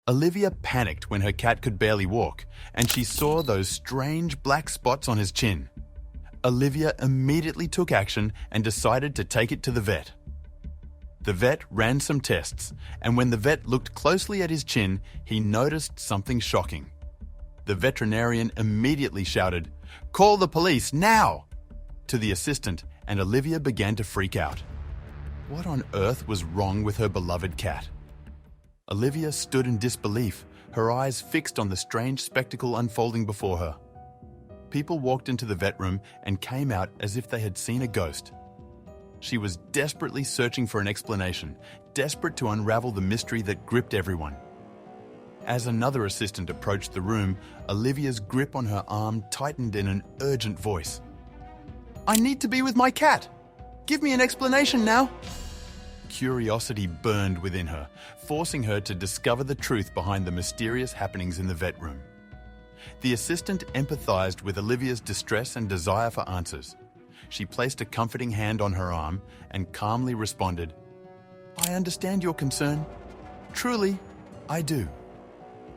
Olivia panicked when her cat could barely walk, and she saw those strange black spots on his chin. Olivia immediately took action and decided to take it to the vet. The vet ran some tests, and when the vet looked closely at his chin, he noticed something shocking. The veterinarian immediately shouted, "Call the police now!" to the assistant, and Olivia began to freak out. What on earth was wrong with her beloved cat? Olivia stood in disbelief, her eyes fixed on the strange spectacle unfolding before her. People walked into the vet room and came out as if they had seen a ghost. She was desperately searching for an explanation, desperate to unravel the mystery that gripped everyone. As another assistant approached the room, Olivia's grip on her arm tightened in an urgent voice. "I need to be with my cat! Give me an explanation now!" Curiosity burned within her, forcing her to discover the truth behind the mysterious happenings in the vet room. The assistant empathized with Olivia's distress and desire for answers. She placed a comforting hand on her arm and calmly responded, "I understand your concern. Truly, I do.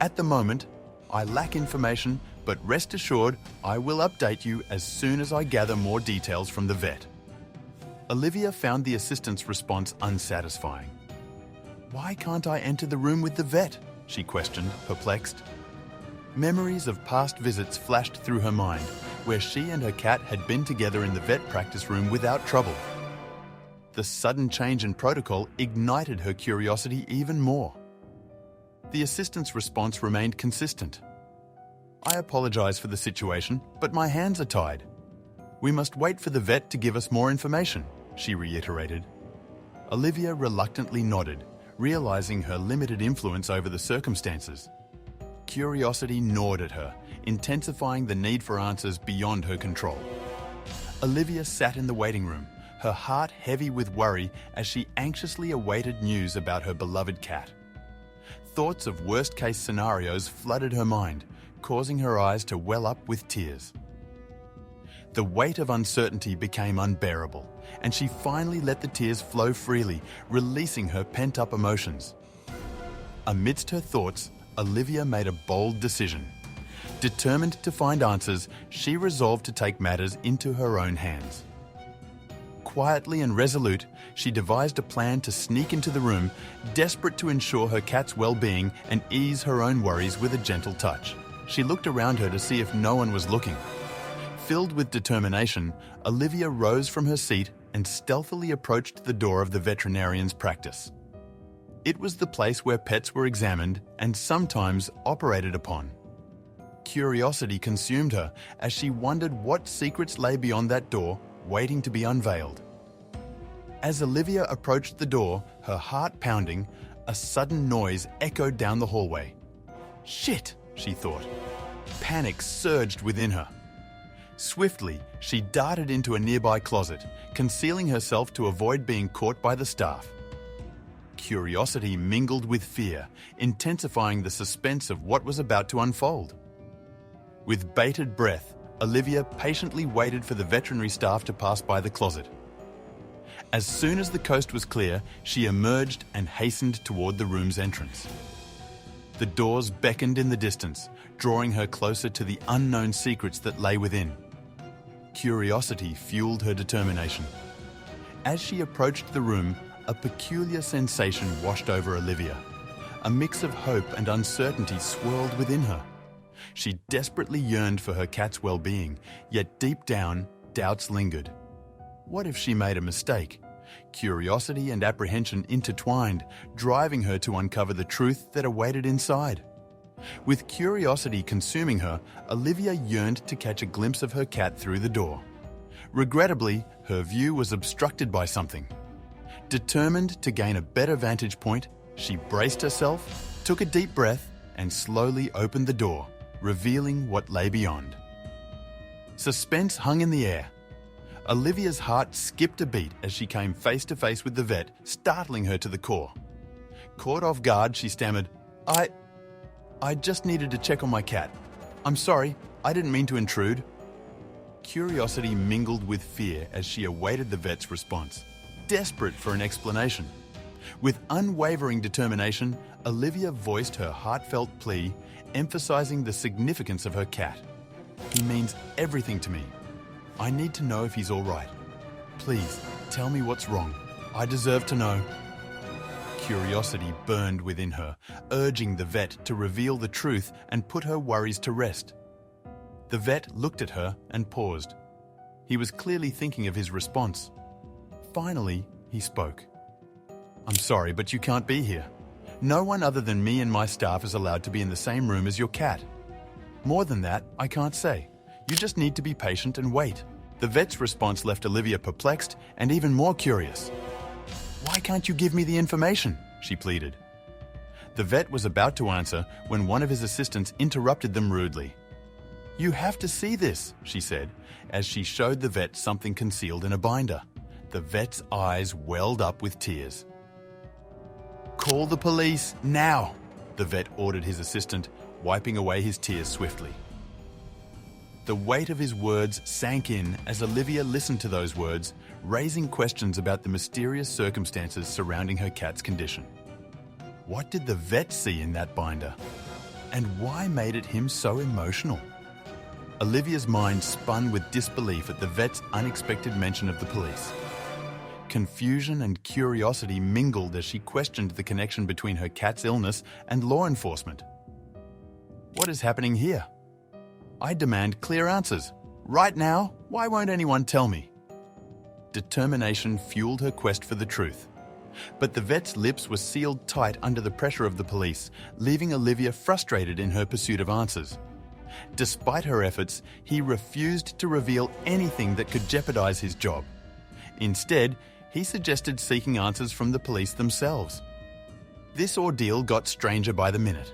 At the moment, I lack information, but rest assured I will update you as soon as I gather more details from the vet." Olivia found the assistant's response unsatisfying. "Why can't I enter the room with the vet?" she questioned, perplexed. Memories of past visits flashed through her mind, where she and her cat had been together in the vet practice room without trouble. The sudden change in protocol ignited her curiosity even more. The assistant's response remained consistent. "I apologize for the situation, but my hands are tied. We must wait for the vet to give us more information," she reiterated. Olivia reluctantly nodded, realizing her limited influence over the circumstances. Curiosity gnawed at her, intensifying the need for answers beyond her control. Olivia sat in the waiting room, her heart heavy with worry as she anxiously awaited news about her beloved cat. Thoughts of worst-case scenarios flooded her mind, causing her eyes to well up with tears. The weight of uncertainty became unbearable, and she finally let the tears flow freely, releasing her pent-up emotions. Amidst her thoughts, Olivia made a bold decision. Determined to find answers, she resolved to take matters into her own hands. Quietly and resolute, she devised a plan to sneak into the room, desperate to ensure her cat's well-being and ease her own worries with a gentle touch. She looked around her to see if no one was looking. Filled with determination, Olivia rose from her seat and stealthily approached the door of the veterinarian's practice. It was the place where pets were examined and sometimes operated upon. Curiosity consumed her as she wondered what secrets lay beyond that door, waiting to be unveiled. As Olivia approached the door, her heart pounding, a sudden noise echoed down the hallway. "Shit," she thought. Panic surged within her. Swiftly, she darted into a nearby closet, concealing herself to avoid being caught by the staff. Curiosity mingled with fear, intensifying the suspense of what was about to unfold. With bated breath, Olivia patiently waited for the veterinary staff to pass by the closet. As soon as the coast was clear, she emerged and hastened toward the room's entrance. The doors beckoned in the distance, drawing her closer to the unknown secrets that lay within. Curiosity fueled her determination. As she approached the room, a peculiar sensation washed over Olivia. A mix of hope and uncertainty swirled within her. She desperately yearned for her cat's well-being, yet deep down, doubts lingered. What if she made a mistake? Curiosity and apprehension intertwined, driving her to uncover the truth that awaited inside. With curiosity consuming her, Olivia yearned to catch a glimpse of her cat through the door. Regrettably, her view was obstructed by something. Determined to gain a better vantage point, she braced herself, took a deep breath, and slowly opened the door, revealing what lay beyond. Suspense hung in the air. Olivia's heart skipped a beat as she came face to face with the vet, startling her to the core. Caught off guard, she stammered, I just needed to check on my cat. I'm sorry, I didn't mean to intrude." Curiosity mingled with fear as she awaited the vet's response, desperate for an explanation. With unwavering determination, Olivia voiced her heartfelt plea, emphasizing the significance of her cat. "He means everything to me. I need to know if he's all right. Please, tell me what's wrong. I deserve to know." Curiosity burned within her, urging the vet to reveal the truth and put her worries to rest. The vet looked at her and paused. He was clearly thinking of his response. Finally, he spoke. "I'm sorry, but you can't be here. No one other than me and my staff is allowed to be in the same room as your cat. More than that, I can't say. You just need to be patient and wait." The vet's response left Olivia perplexed and even more curious. "Why can't you give me the information?" she pleaded. The vet was about to answer when one of his assistants interrupted them rudely. "You have to see this," she said, as she showed the vet something concealed in a binder. The vet's eyes welled up with tears. "Call the police, now!" the vet ordered his assistant, wiping away his tears swiftly. The weight of his words sank in as Olivia listened to those words, raising questions about the mysterious circumstances surrounding her cat's condition. What did the vet see in that binder? And why made it him so emotional? Olivia's mind spun with disbelief at the vet's unexpected mention of the police. Confusion and curiosity mingled as she questioned the connection between her cat's illness and law enforcement. What is happening here? I demand clear answers. Right now, why won't anyone tell me? Determination fueled her quest for the truth. But the vet's lips were sealed tight under the pressure of the police, leaving Olivia frustrated in her pursuit of answers. Despite her efforts, he refused to reveal anything that could jeopardize his job. Instead, he suggested seeking answers from the police themselves. This ordeal got stranger by the minute.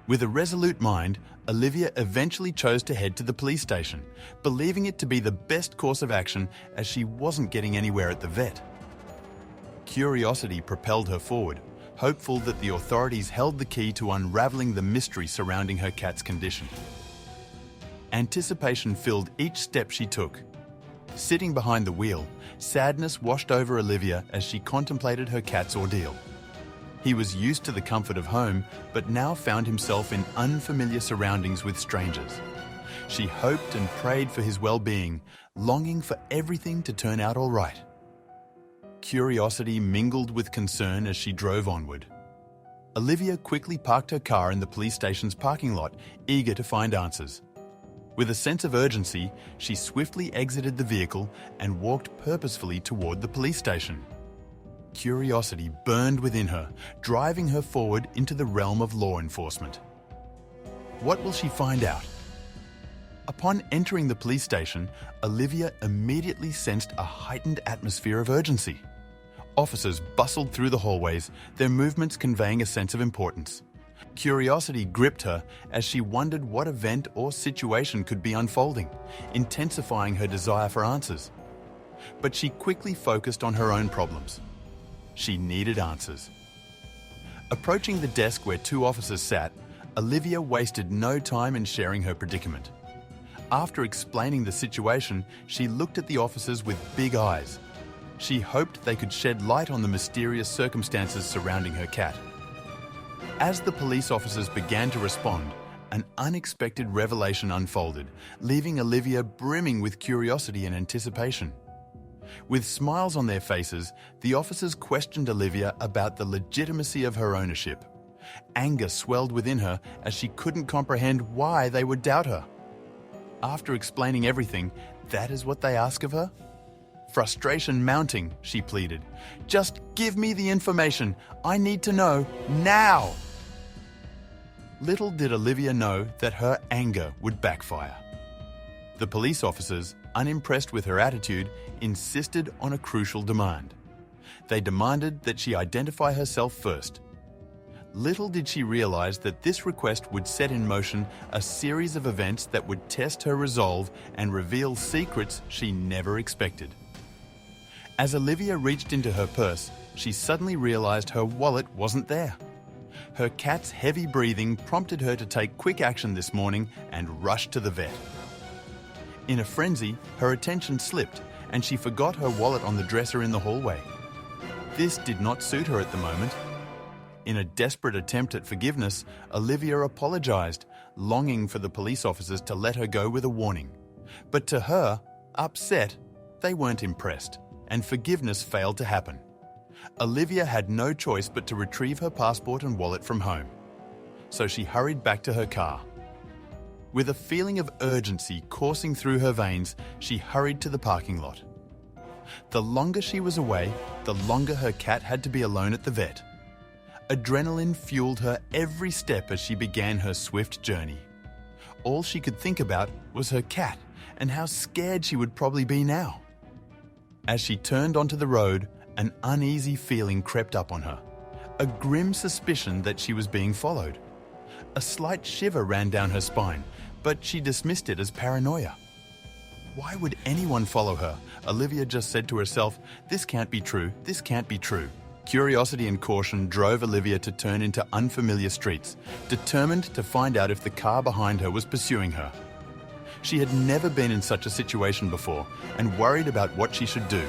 With a resolute mind, Olivia eventually chose to head to the police station, believing it to be the best course of action as she wasn't getting anywhere at the vet. Curiosity propelled her forward, hopeful that the authorities held the key to unraveling the mystery surrounding her cat's condition. Anticipation filled each step she took. Sitting behind the wheel, sadness washed over Olivia as she contemplated her cat's ordeal. He was used to the comfort of home, but now found himself in unfamiliar surroundings with strangers. She hoped and prayed for his well-being, longing for everything to turn out all right. Curiosity mingled with concern as she drove onward. Olivia quickly parked her car in the police station's parking lot, eager to find answers. With a sense of urgency, she swiftly exited the vehicle and walked purposefully toward the police station. Curiosity burned within her, driving her forward into the realm of law enforcement. What will she find out? Upon entering the police station, Olivia immediately sensed a heightened atmosphere of urgency. Officers bustled through the hallways, their movements conveying a sense of importance. Curiosity gripped her as she wondered what event or situation could be unfolding, intensifying her desire for answers. But she quickly focused on her own problems. She needed answers. Approaching the desk where two officers sat, Olivia wasted no time in sharing her predicament. After explaining the situation, she looked at the officers with big eyes. She hoped they could shed light on the mysterious circumstances surrounding her cat. As the police officers began to respond, an unexpected revelation unfolded, leaving Olivia brimming with curiosity and anticipation. With smiles on their faces, the officers questioned Olivia about the legitimacy of her ownership. Anger swelled within her as she couldn't comprehend why they would doubt her. After explaining everything, that is what they ask of her? Frustration mounting, she pleaded. "Just give me the information. I need to know now." Little did Olivia know that her anger would backfire. The police officers, unimpressed with her attitude, insisted on a crucial demand. They demanded that she identify herself first. Little did she realize that this request would set in motion a series of events that would test her resolve and reveal secrets she never expected. As Olivia reached into her purse, she suddenly realized her wallet wasn't there. Her cat's heavy breathing prompted her to take quick action this morning and rush to the vet. In a frenzy, her attention slipped and she forgot her wallet on the dresser in the hallway. This did not suit her at the moment. In a desperate attempt at forgiveness, Olivia apologized, longing for the police officers to let her go with a warning. But to her, upset, they weren't impressed, and forgiveness failed to happen. Olivia had no choice but to retrieve her passport and wallet from home. So she hurried back to her car. With a feeling of urgency coursing through her veins, she hurried to the parking lot. The longer she was away, the longer her cat had to be alone at the vet. Adrenaline fueled her every step as she began her swift journey. All she could think about was her cat and how scared she would probably be now. As she turned onto the road, an uneasy feeling crept up on her, a grim suspicion that she was being followed. A slight shiver ran down her spine, but she dismissed it as paranoia. Why would anyone follow her? Olivia just said to herself, "This can't be true, this can't be true." Curiosity and caution drove Olivia to turn into unfamiliar streets, determined to find out if the car behind her was pursuing her. She had never been in such a situation before and worried about what she should do.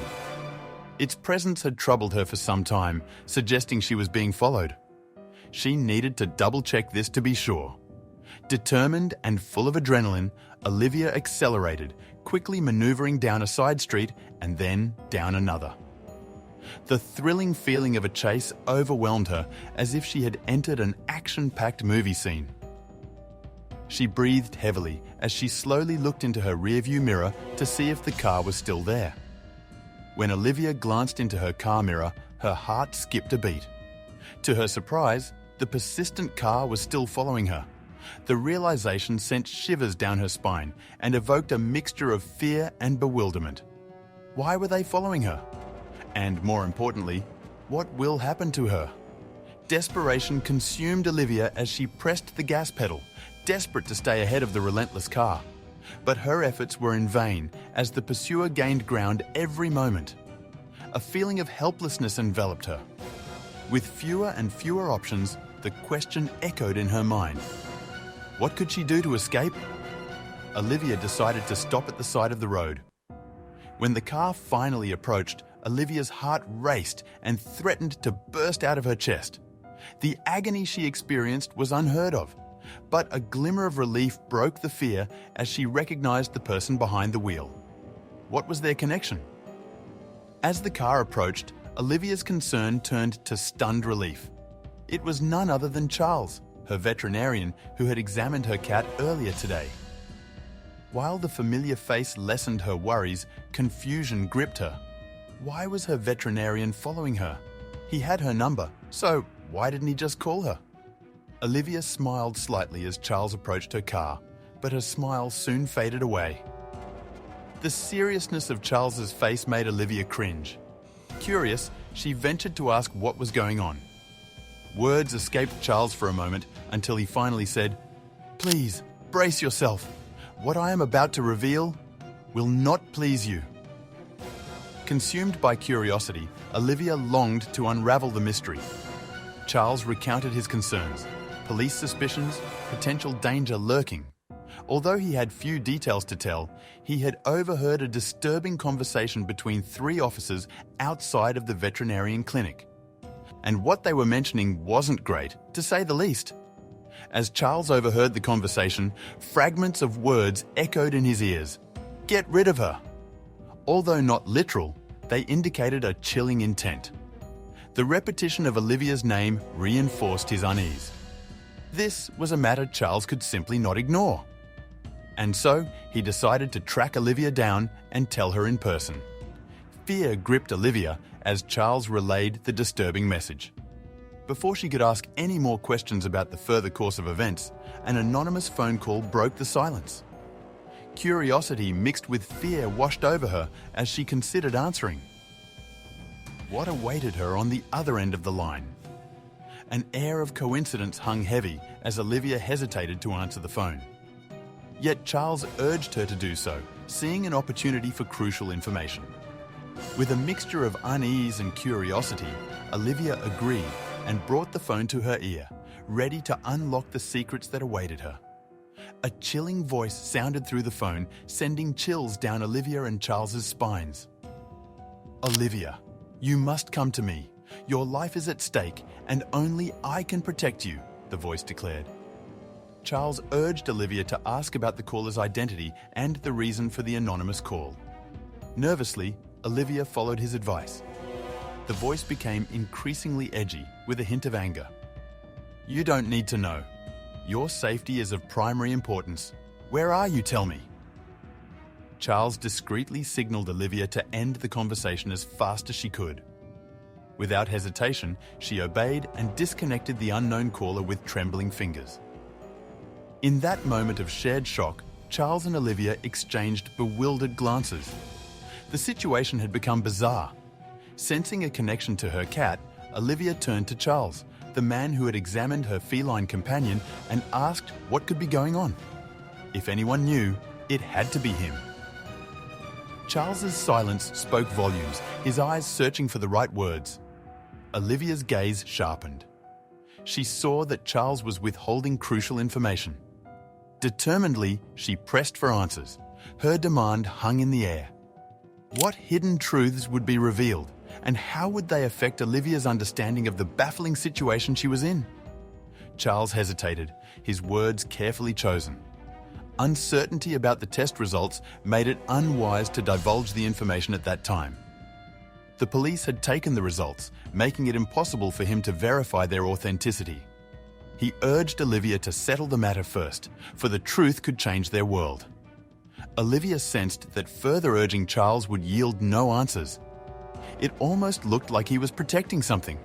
Its presence had troubled her for some time, suggesting she was being followed. She needed to double-check this to be sure. Determined and full of adrenaline, Olivia accelerated, quickly maneuvering down a side street and then down another. The thrilling feeling of a chase overwhelmed her as if she had entered an action-packed movie scene. She breathed heavily as she slowly looked into her rearview mirror to see if the car was still there. When Olivia glanced into her car mirror, her heart skipped a beat. To her surprise, the persistent car was still following her. The realization sent shivers down her spine and evoked a mixture of fear and bewilderment. Why were they following her? And more importantly, what will happen to her? Desperation consumed Olivia as she pressed the gas pedal, desperate to stay ahead of the relentless car. But her efforts were in vain as the pursuer gained ground every moment. A feeling of helplessness enveloped her. With fewer and fewer options, the question echoed in her mind. What could she do to escape? Olivia decided to stop at the side of the road. When the car finally approached, Olivia's heart raced and threatened to burst out of her chest. The agony she experienced was unheard of, but a glimmer of relief broke the fear as she recognized the person behind the wheel. What was their connection? As the car approached, Olivia's concern turned to stunned relief. It was none other than Charles, her veterinarian who had examined her cat earlier today. While the familiar face lessened her worries, confusion gripped her. Why was her veterinarian following her? He had her number, so why didn't he just call her? Olivia smiled slightly as Charles approached her car, but her smile soon faded away. The seriousness of Charles's face made Olivia cringe. Curious, she ventured to ask what was going on. Words escaped Charles for a moment until he finally said, "Please, brace yourself. What I am about to reveal will not please you." Consumed by curiosity, Olivia longed to unravel the mystery. Charles recounted his concerns, police suspicions, potential danger lurking. Although he had few details to tell, he had overheard a disturbing conversation between 3 officers outside of the veterinarian clinic. And what they were mentioning wasn't great, to say the least. As Charles overheard the conversation, fragments of words echoed in his ears. "Get rid of her." Although not literal, they indicated a chilling intent. The repetition of Olivia's name reinforced his unease. This was a matter Charles could simply not ignore. And so, he decided to track Olivia down and tell her in person. Fear gripped Olivia as Charles relayed the disturbing message. Before she could ask any more questions about the further course of events, an anonymous phone call broke the silence. Curiosity mixed with fear washed over her as she considered answering. What awaited her on the other end of the line? An air of coincidence hung heavy as Olivia hesitated to answer the phone. Yet Charles urged her to do so, seeing an opportunity for crucial information. With a mixture of unease and curiosity, Olivia agreed and brought the phone to her ear, ready to unlock the secrets that awaited her. A chilling voice sounded through the phone, sending chills down Olivia and Charles's spines. "Olivia, you must come to me. Your life is at stake, and only I can protect you, the voice declared. Charles urged Olivia to ask about the caller's identity and the reason for the anonymous call. Nervously, Olivia followed his advice. The voice became increasingly edgy, with a hint of anger. You don't need to know. Your safety is of primary importance. Where are you, tell me? Charles discreetly signaled Olivia to end the conversation as fast as she could. Without hesitation, she obeyed and disconnected the unknown caller with trembling fingers. In that moment of shared shock, Charles and Olivia exchanged bewildered glances. The situation had become bizarre. Sensing a connection to her cat, Olivia turned to Charles, the man who had examined her feline companion, and asked what could be going on. If anyone knew, it had to be him. Charles's silence spoke volumes, his eyes searching for the right words. Olivia's gaze sharpened. She saw that Charles was withholding crucial information. Determinedly, she pressed for answers. Her demand hung in the air. What hidden truths would be revealed, and how would they affect Olivia's understanding of the baffling situation she was in? Charles hesitated, his words carefully chosen. Uncertainty about the test results made it unwise to divulge the information at that time. The police had taken the results, making it impossible for him to verify their authenticity. He urged Olivia to settle the matter first, for the truth could change their world. Olivia sensed that further urging Charles would yield no answers. It almost looked like he was protecting something.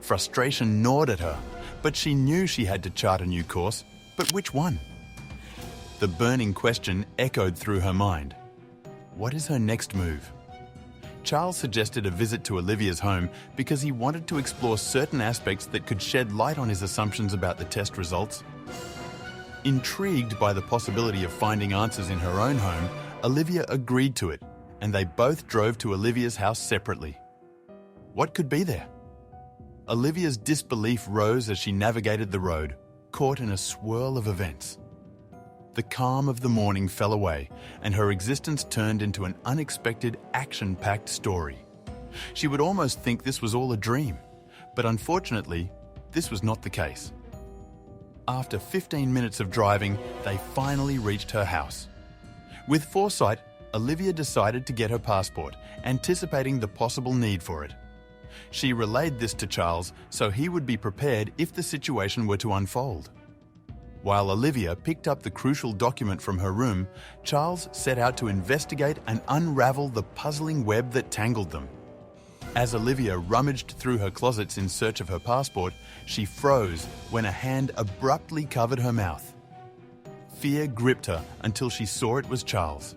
Frustration gnawed at her, but she knew she had to chart a new course. But which one? The burning question echoed through her mind. What is her next move? Charles suggested a visit to Olivia's home because he wanted to explore certain aspects that could shed light on his assumptions about the test results. Intrigued by the possibility of finding answers in her own home, Olivia agreed to it, and they both drove to Olivia's house separately. What could be there? Olivia's disbelief rose as she navigated the road, caught in a swirl of events. The calm of the morning fell away, and her existence turned into an unexpected, action-packed story. She would almost think this was all a dream, but unfortunately, this was not the case. After 15 minutes of driving, they finally reached her house. With foresight, Olivia decided to get her passport, anticipating the possible need for it. She relayed this to Charles so he would be prepared if the situation were to unfold. While Olivia picked up the crucial document from her room, Charles set out to investigate and unravel the puzzling web that tangled them. As Olivia rummaged through her closets in search of her passport, she froze when a hand abruptly covered her mouth. Fear gripped her until she saw it was Charles.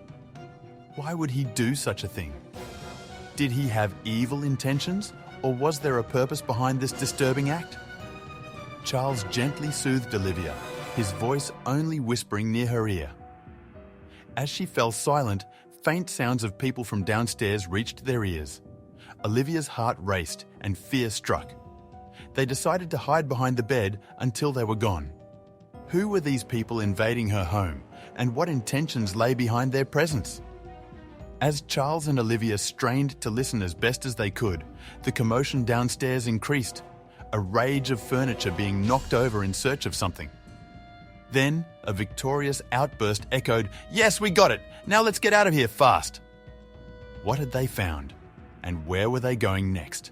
Why would he do such a thing? Did he have evil intentions, or was there a purpose behind this disturbing act? Charles gently soothed Olivia, his voice only whispering near her ear. As she fell silent, faint sounds of people from downstairs reached their ears. Olivia's heart raced and fear struck. They decided to hide behind the bed until they were gone. Who were these people invading her home, and what intentions lay behind their presence? As Charles and Olivia strained to listen as best as they could, the commotion downstairs increased, a rage of furniture being knocked over in search of something. Then, a victorious outburst echoed, "Yes, we got it! Now let's get out of here fast!" What had they found? And where were they going next?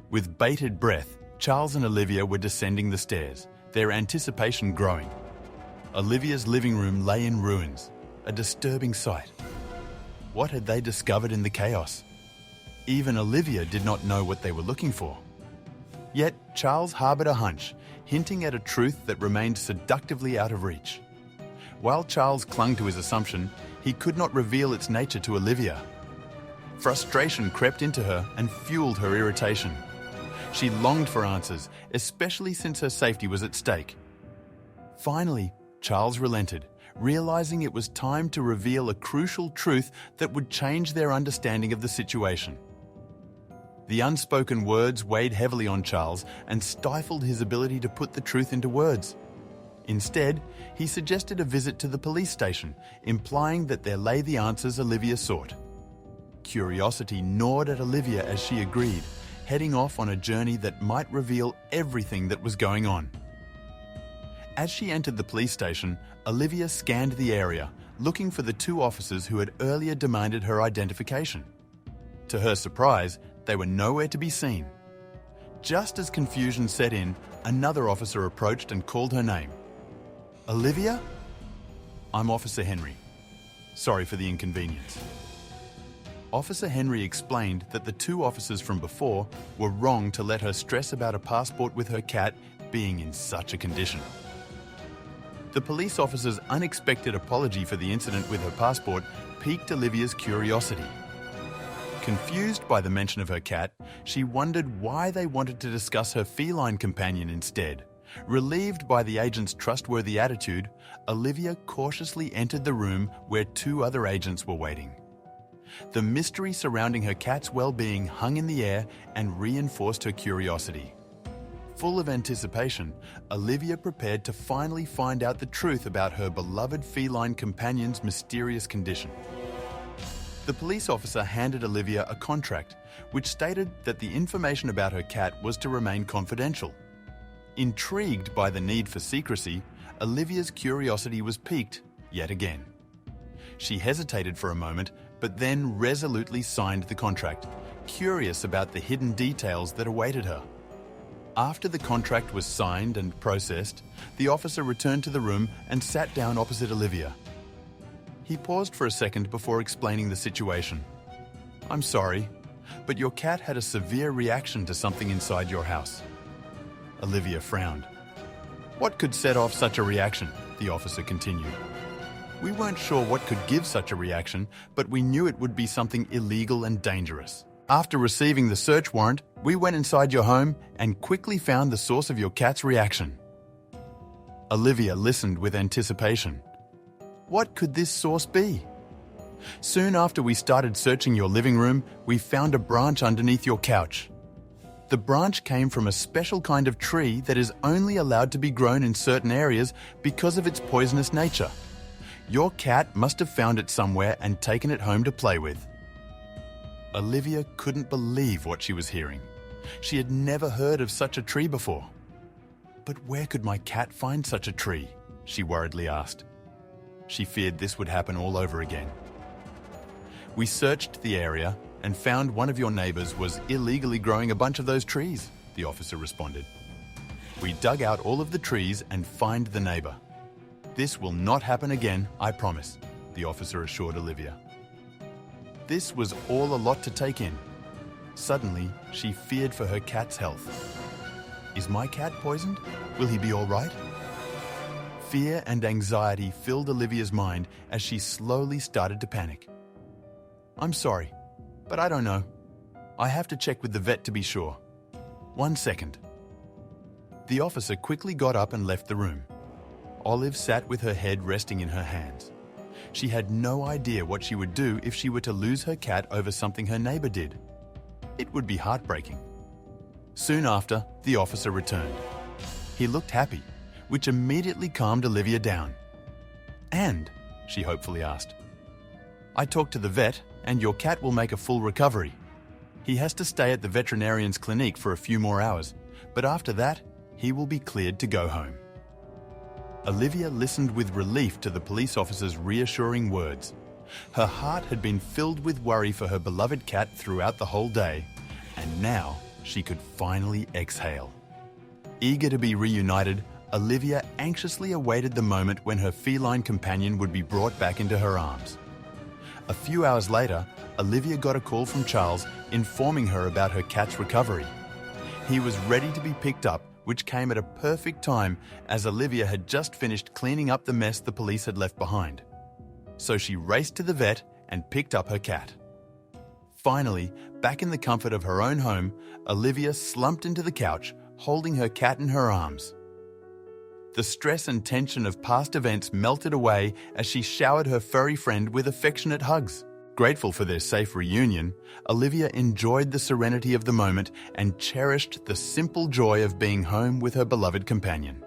With bated breath, Charles and Olivia were descending the stairs, their anticipation growing. Olivia's living room lay in ruins, a disturbing sight. What had they discovered in the chaos? Even Olivia did not know what they were looking for. Yet, Charles harbored a hunch, hinting at a truth that remained seductively out of reach. While Charles clung to his assumption, he could not reveal its nature to Olivia. Frustration crept into her and fueled her irritation. She longed for answers, especially since her safety was at stake. Finally, Charles relented, realizing it was time to reveal a crucial truth that would change their understanding of the situation. The unspoken words weighed heavily on Charles and stifled his ability to put the truth into words. Instead, he suggested a visit to the police station, implying that there lay the answers Olivia sought. Curiosity gnawed at Olivia as she agreed, heading off on a journey that might reveal everything that was going on. As she entered the police station, Olivia scanned the area, looking for the two officers who had earlier demanded her identification. To her surprise, they were nowhere to be seen. Just as confusion set in, another officer approached and called her name. "Olivia?" "I'm Officer Henry. Sorry for the inconvenience." Officer Henry explained that the two officers from before were wrong to let her stress about a passport with her cat being in such a condition. The police officer's unexpected apology for the incident with her passport piqued Olivia's curiosity. Confused by the mention of her cat, she wondered why they wanted to discuss her feline companion instead. Relieved by the agent's trustworthy attitude, Olivia cautiously entered the room where two other agents were waiting. The mystery surrounding her cat's well-being hung in the air and reinforced her curiosity. Full of anticipation, Olivia prepared to finally find out the truth about her beloved feline companion's mysterious condition. The police officer handed Olivia a contract, which stated that the information about her cat was to remain confidential. Intrigued by the need for secrecy, Olivia's curiosity was piqued yet again. She hesitated for a moment, but then resolutely signed the contract, curious about the hidden details that awaited her. After the contract was signed and processed, the officer returned to the room and sat down opposite Olivia. He paused for a second before explaining the situation. "I'm sorry, but your cat had a severe reaction to something inside your house." Olivia frowned. "What could set off such a reaction?" the officer continued. "We weren't sure what could give such a reaction, but we knew it would be something illegal and dangerous. After receiving the search warrant, we went inside your home and quickly found the source of your cat's reaction." Olivia listened with anticipation. What could this source be? "Soon after we started searching your living room, we found a branch underneath your couch. The branch came from a special kind of tree that is only allowed to be grown in certain areas because of its poisonous nature. Your cat must have found it somewhere and taken it home to play with." Olivia couldn't believe what she was hearing. She had never heard of such a tree before. "But where could my cat find such a tree?" she worriedly asked. She feared this would happen all over again. "We searched the area and found one of your neighbors was illegally growing a bunch of those trees," the officer responded. "We dug out all of the trees and fined the neighbor. This will not happen again, I promise," the officer assured Olivia. This was all a lot to take in. Suddenly, she feared for her cat's health. "Is my cat poisoned? Will he be all right?" Fear and anxiety filled Olivia's mind as she slowly started to panic. "I'm sorry, but I don't know. I have to check with the vet to be sure. 1 second." The officer quickly got up and left the room. Olive sat with her head resting in her hands. She had no idea what she would do if she were to lose her cat over something her neighbor did. It would be heartbreaking. Soon after, the officer returned. He looked happy, which immediately calmed Olivia down. "And?" she hopefully asked. "I talked to the vet, and your cat will make a full recovery. He has to stay at the veterinarian's clinic for a few more hours, but after that, he will be cleared to go home." Olivia listened with relief to the police officer's reassuring words. Her heart had been filled with worry for her beloved cat throughout the whole day, and now she could finally exhale. Eager to be reunited, Olivia anxiously awaited the moment when her feline companion would be brought back into her arms. A few hours later, Olivia got a call from Charles informing her about her cat's recovery. He was ready to be picked up, which came at a perfect time as Olivia had just finished cleaning up the mess the police had left behind. So she raced to the vet and picked up her cat. Finally, back in the comfort of her own home, Olivia slumped into the couch, holding her cat in her arms. The stress and tension of past events melted away as she showered her furry friend with affectionate hugs. Grateful for their safe reunion, Olivia enjoyed the serenity of the moment and cherished the simple joy of being home with her beloved companion.